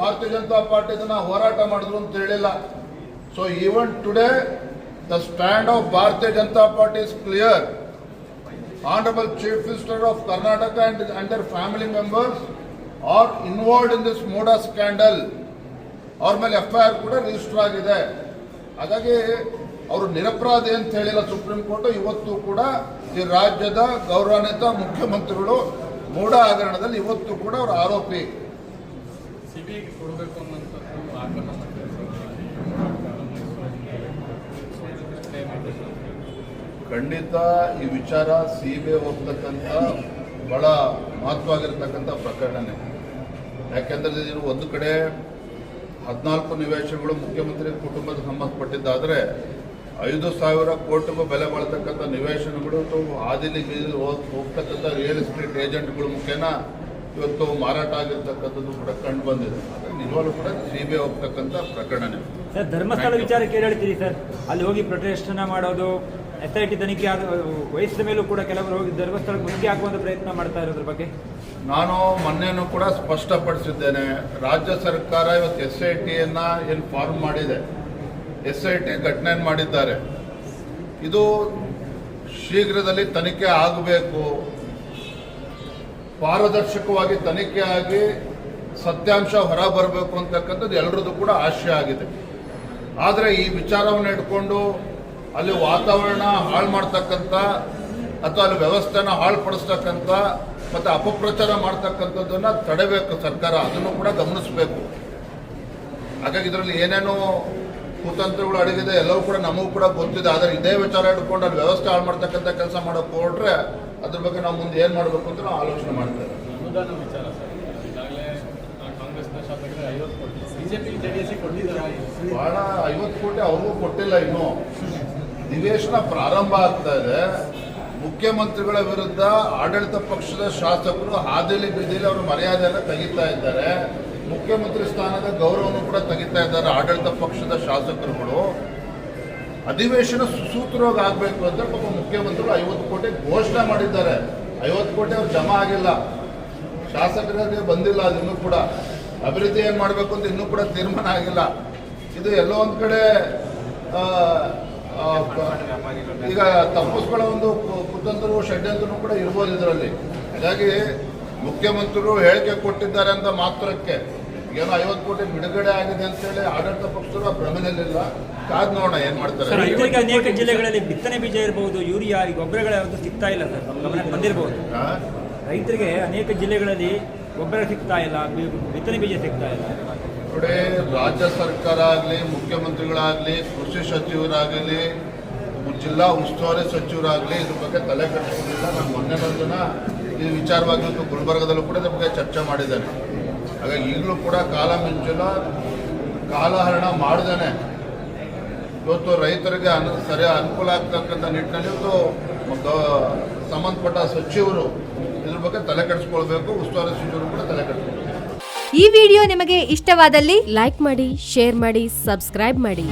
ಭಾರತೀಯ ಜನತಾ ಪಾರ್ಟಿ ಇದನ್ನ ಹೋರಾಟ ಮಾಡಿದ್ರು ಅಂತ ಹೇಳಿಲ್ಲ. So even today the stand of Bharatiya Janata Party is clear. Honorable Chief Minister of Karnataka and their family members are involved in this Moda scandal. ಅವ್ರ ಮೇಲೆ FIR ಕೂಡ ರಿಜಿಸ್ಟರ್ ಆಗಿದೆ. ಹಾಗಾಗಿ ಅವರು ನಿರಪರಾಧಿ ಅಂತ ಹೇಳಿಲ್ಲ ಸುಪ್ರೀಂ ಕೋರ್ಟ್. ಇವತ್ತು ಕೂಡ ಈ ರಾಜ್ಯದ ಗೌರವಾನ್ವಿತ ಮುಖ್ಯಮಂತ್ರಿಗಳು ಮೋಡ ಹಗರಣದಲ್ಲಿ ಇವತ್ತು ಕೂಡ ಅವರು ಆರೋಪಿ. ಖಂಡಿತ ಈ ವಿಚಾರ CBI ಹೋಗ್ತಕ್ಕಂಥ ಬಹಳ ಮಹತ್ವವಾಗಿರ್ತಕ್ಕಂಥ ಪ್ರಕರಣನೇ. ಯಾಕೆಂದರೆ ಇದು ಒಂದು ಕಡೆ 14 ನಿವೇಶನಗಳು ಮುಖ್ಯಮಂತ್ರಿ ಕುಟುಂಬದ ಸಂಬಂಧಪಟ್ಟಿದ್ದಾದರೆ 5,000 ಕೋಟಿಗೂ ಬೆಲೆ ಬಾಳ್ತಕ್ಕಂಥ ನಿವೇಶನಗಳು ಹಾದಿಲಿ ಬೀದಿ ಹೋಗ್ತಕ್ಕಂಥ ರಿಯಲ್ ಎಸ್ಟೇಟ್ ಏಜೆಂಟ್ಗಳು ಮುಖೇನ ಇವತ್ತು ಮಾರಾಟ ಆಗಿರ್ತಕ್ಕಂಥದ್ದು ಕೂಡ ಕಂಡು ಬಂದಿದೆ. ಅದರಲ್ಲಿ ನಿಜವಾಗ್ಲೂ ಕೂಡ CBI ಹೋಗ್ತಕ್ಕಂಥ ಪ್ರಕರಣನೇ. ಸರ್, ಧರ್ಮಸ್ಥಳ ವಿಚಾರಕ್ಕೆ ಏನು ಹೇಳ್ತೀರಿ ಸರ್? ಅಲ್ಲಿ ಹೋಗಿ ಪ್ರೊಟೆಸ್ಟ್ ಮಾಡೋದು, SIT ತನಿಖೆ ವಹಿಸಿದ ಮೇಲೂ ಕೂಡ ಕೆಲವರು ಹೋಗಿ ಧರ್ಮಸ್ಥಳಕ್ಕೆ ಮುನ್ನುಗ್ಗಿ ಹಾಕುವಂಥ ಪ್ರಯತ್ನ ಮಾಡ್ತಾ ಇರೋದ್ರ ಬಗ್ಗೆ ನಾನು ಮೊನ್ನೆನೂ ಕೂಡ ಸ್ಪಷ್ಟಪಡಿಸಿದ್ದೇನೆ. ರಾಜ್ಯ ಸರ್ಕಾರ ಇವತ್ತು SITಯನ್ನ ಏನು ಫಾರ್ಮ್ ಮಾಡಿದೆ, SIT ಘಟನೆಯನ್ನು ಮಾಡಿದ್ದಾರೆ. ಇದು ಶೀಘ್ರದಲ್ಲಿ ತನಿಖೆ ಆಗಬೇಕು, ಪಾರದರ್ಶಕವಾಗಿ ತನಿಖೆ ಆಗಿ ಸತ್ಯಾಂಶ ಹೊರ ಬರಬೇಕು ಅಂತಕ್ಕಂಥದ್ದು ಎಲ್ಲರದ್ದು ಕೂಡ ಆಶಯ ಆಗಿದೆ. ಆದರೆ ಈ ವಿಚಾರವನ್ನು ಇಟ್ಕೊಂಡು ಅಲ್ಲಿ ವಾತಾವರಣ ಹಾಳು ಮಾಡ್ತಕ್ಕಂಥ ಅಥವಾ ಅಲ್ಲಿ ವ್ಯವಸ್ಥೆನ ಹಾಳುಪಡಿಸ್ತಕ್ಕಂಥ ಮತ್ತು ಅಪಪ್ರಚಾರ ಮಾಡ್ತಕ್ಕಂಥದ್ದನ್ನು ತಡೆಬೇಕು ಸರ್ಕಾರ. ಅದನ್ನು ಕೂಡ ಗಮನಿಸಬೇಕು. ಹಾಗಾಗಿ ಇದರಲ್ಲಿ ಏನೇನೋ ಕುತಂತ್ರಗಳು ಅಡಗಿದೆ ಎಲ್ಲವೂ ಕೂಡ ನಮಗೂ ಕೂಡ ಗೊತ್ತಿದೆ. ಆದರೆ ಇದೇ ವಿಚಾರ ಇಟ್ಕೊಂಡು ಅಲ್ಲಿ ವ್ಯವಸ್ಥೆ ಹಾಳು ಮಾಡ್ತಕ್ಕಂಥ ಕೆಲಸ ಮಾಡೋಕೆ ಹೊರಟ್ರೆ ಅದ್ರ ಬಗ್ಗೆ ನಾವು ಮುಂದೆ ಏನು ಮಾಡಬೇಕು ಅಂತ ನಾವು ಆಲೋಚನೆ ಮಾಡ್ತೇವೆ. ಅನುದಾನ ವಿಚಾರ ಸರ್, ಈಗಾಗಲೇ ಕಾಂಗ್ರೆಸ್ನ ಶಾಸಕರಿಗೆ 50 ಕೋಟಿ, BJP JDS ಕೊಟ್ಟಿದ್ದಾರೆ. ಬಹಳ 50 ಕೋಟಿ ಅವ್ರಿಗೂ ಕೊಟ್ಟಿಲ್ಲ. ಇನ್ನು ನಿವೇಶನ ಪ್ರಾರಂಭ ಆಗ್ತಾ ಇದೆ. ಮುಖ್ಯಮಂತ್ರಿಗಳ ವಿರುದ್ಧ ಆಡಳಿತ ಪಕ್ಷದ ಶಾಸಕರು ಹಾದಿಲಿ ಬೀದಿಲಿ ಅವ್ರ ಮರ್ಯಾದೆಯನ್ನು ತೆಗಿತಾ ಇದ್ದಾರೆ. ಮುಖ್ಯಮಂತ್ರಿ ಸ್ಥಾನದ ಗೌರವವನ್ನು ಕೂಡ ತೆಗಿತಾ ಇದ್ದಾರೆ ಆಡಳಿತ ಪಕ್ಷದ ಶಾಸಕರುಗಳು. ಅಧಿವೇಶನ ಸುಸೂತ್ರವಾಗಿ ಆಗಬೇಕು ಅಂತ ಪಾಪ ಮುಖ್ಯಮಂತ್ರಿಗಳು 50 ಕೋಟಿ ಘೋಷಣೆ ಮಾಡಿದ್ದಾರೆ. 50 ಕೋಟಿ ಅವ್ರು ಜಮಾ ಆಗಿಲ್ಲ, ಶಾಸಕರಿಗೆ ಬಂದಿಲ್ಲ. ಅದು ಇನ್ನೂ ಕೂಡ ಅಭಿವೃದ್ಧಿ ಏನು ಮಾಡಬೇಕು ಅಂತ ಇನ್ನೂ ಕೂಡ ತೀರ್ಮಾನ ಆಗಿಲ್ಲ. ಇದು ಎಲ್ಲೋ ಒಂದು ಕಡೆ ಈಗ ತಪ್ಪಿಸ್ಕೊಳ್ಳೋ ಒಂದು ಕುತಂತ್ರವು ಷಡ್ಯಂತ್ರನೂ ಕೂಡ ಇರ್ಬೋದು ಇದರಲ್ಲಿ. ಹಾಗಾಗಿ ಮುಖ್ಯಮಂತ್ರಿಗಳು ಹೇಳಿಕೆ ಕೊಟ್ಟಿದ್ದಾರೆ ಅಂತ ಮಾತ್ರಕ್ಕೆ ಏನೋ 50 ಕೋಟಿ ಬಿಡುಗಡೆ ಆಗಿದೆ ಅಂತೇಳಿ ಆಡಳಿತ ಪಕ್ಷರು ಭ್ರಮೆಯಲ್ಲಿಲ್ಲ. ಕಾದ್ ನೋಡೋಣ ಏನ್ ಮಾಡ್ತಾರೆ. ರೈತರಿಗೆ ಅನೇಕ ಜಿಲ್ಲೆಗಳಲ್ಲಿ ಬಿತ್ತನೆ ಬೀಜ ಇರಬಹುದು, ಯೂರಿಯಾ, ಗೊಬ್ಬರಗಳ ಯಾವುದು ಸಿಗ್ತಾ ಇಲ್ಲ ಸರ್, ಗಮನಕ್ಕೆ ಬಂದಿರಬಹುದು. ರೈತರಿಗೆ ಅನೇಕ ಜಿಲ್ಲೆಗಳಲ್ಲಿ ಗೊಬ್ಬರ ಸಿಗ್ತಾ ಇಲ್ಲ, ಬಿತ್ತನೆ ಬೀಜ ಸಿಗ್ತಾ ಇಲ್ಲ. ನೋಡಿ, ರಾಜ್ಯ ಸರ್ಕಾರ ಆಗಲಿ, ಮುಖ್ಯಮಂತ್ರಿಗಳಾಗಲಿ, ಕೃಷಿ ಸಚಿವರಾಗಲಿ, ಜಿಲ್ಲಾ ಉಸ್ತುವಾರಿ ಸಚಿವರಾಗಲಿ ಇದ್ರ ಬಗ್ಗೆ ತಲೆ ಕೆಡಿಸ್ಕೊಂಡಿಲ್ಲ. ನಾನು ಮೊನ್ನೆ ಬಂದನ ಈ ವಿಚಾರವಾಗಿ ಗುಲ್ಬರ್ಗದಲ್ಲೂ ಕೂಡ ಇದ್ರ ಬಗ್ಗೆ ಚರ್ಚೆ ಮಾಡಿದ್ದೇನೆ. ಹಾಗಾಗಿ ಈಗಲೂ ಕೂಡ ಕಾಲ ಮಿಂಚಿಲ್ಲ, ಕಾಲಹರಣ ಮಾಡ್ದೇನೆ ಇವತ್ತು ರೈತರಿಗೆ ಸರಿಯಾಗಿ ಅನುಕೂಲ ಆಗ್ತಕ್ಕಂಥ ನಿಟ್ಟಿನಲ್ಲಿ ಇವತ್ತು ಸಂಬಂಧಪಟ್ಟ ಸಚಿವರು ಇದ್ರ ಬಗ್ಗೆ ತಲೆ ಕೆಡಿಸ್ಕೊಳ್ಬೇಕು, ಉಸ್ತುವಾರಿ ಸಚಿವರು ಕೂಡ ತಲೆ ಕೆಡಿಸ್ಕೊಳ್ಬೇಕು. ಈ ವಿಡಿಯೋ ನಿಮಗೆ ಇಷ್ಟವಾದಲ್ಲಿ ಲೈಕ್ ಮಾಡಿ, ಶೇರ್ ಮಾಡಿ, ಸಬ್ಸ್ಕ್ರೈಬ್ ಮಾಡಿ.